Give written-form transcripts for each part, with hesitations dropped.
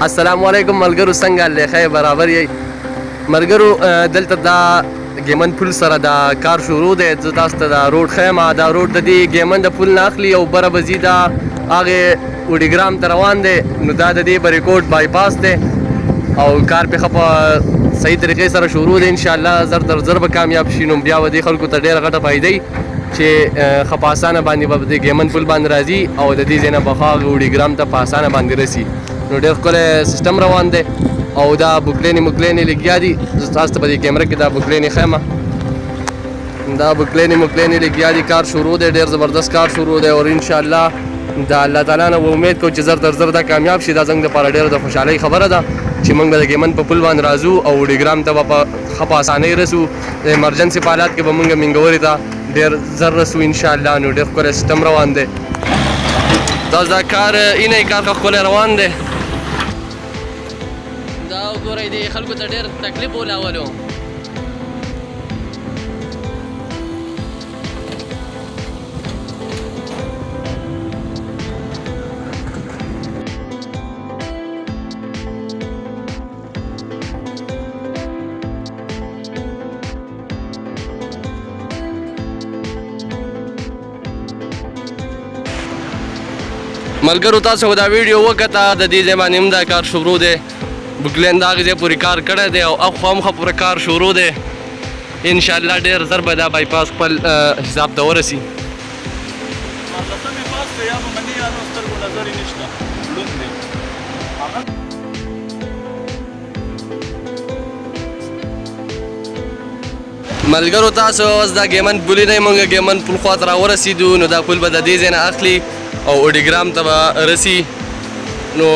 السلام علیکم ملګرو، څنګه حال دی؟ خیر برابر یې ملګرو. دلته دا ګیمن پل سره دا کار شروع دی. زه تاسو ته دا روډ ښیم. دا روډ د دې ګیمن د پل نه اخلي او بره به ځي دا هغې وډیګرام ته روان دی. نو دا د دې بریکوټ بایپاس دی او کار پې ښه په صحیح طریقې سره شروع دی. انشاءالله زر تر زر به کامیاب شي. نو بیا به دې خلکو ته ډېره غټه فایده وي چې ښه په اسانه باندې به د ګیمن پل باندې راځي او د دې ځای نه به ښه هغه وډیګرام ته په اسانه باندې رسي. نو ډېر ښکلی سیسټم روان دی او دا بوکلینې لګیا دي. زه تاسو ته په دې کیمره کې دا بوکلینې ښیم. دا بوکلینې لګیا دي. کار شروع دی، ډېر زبردست کار شروع دی او انشاءالله د الله تعالی نه امید کوو چې زر تر زر دا کامیاب شي. دا زموږ دپاره ډېره د خوشحالۍ خبره ده چې موږ به د ګیمن په پل باندې راځو او وډیګرام ته به ښه په اسانۍ رسو. د ایمرجنسي په حالات کې به موږ مینګورې ته ډېر زر رسو انشاءالله. نو ډېر ښکلی سیسټم روان دی. دا کار اینه کار ښه ښکلی روان دی. دا وګورئ دې خلکو ته ډېر تکلیف ولاولو. ملګرو تاسو دا ویډیو وکړه، د دې ځای باندې هم دا کار شروع دی. بوکلین د هغې ځای پورې کار کړی دی او اخوا هم ښه پوره کار شروع دی. انشاءالله ډېر زر به دا بایپاس خپل حساب ته ورسي. ملګرو تاسو اوس دا ګیمن پولي نه موږ ګیمن پل خوا ته راورسېدو. نو دا پل به د دې ځای نه اخلي او وډیګرام ته به رسي. نو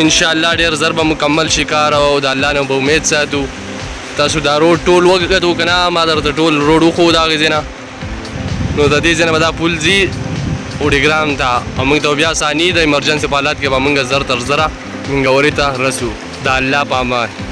انشاءالله ډېر زر به مکمل شي کار او د الله نه به امید ساتو. تاسو دا روډ ټول وکتو که نه؟ ما درته ټول روډ وښود هغې ځای نه. نو د دې ځای نه به دا پل ځي وډیګرام ته او موږ ته بیا ثاني د ایمرجنسي په حالات کې به موږ زر تر زره منګورې ته رسو. د الله په امان.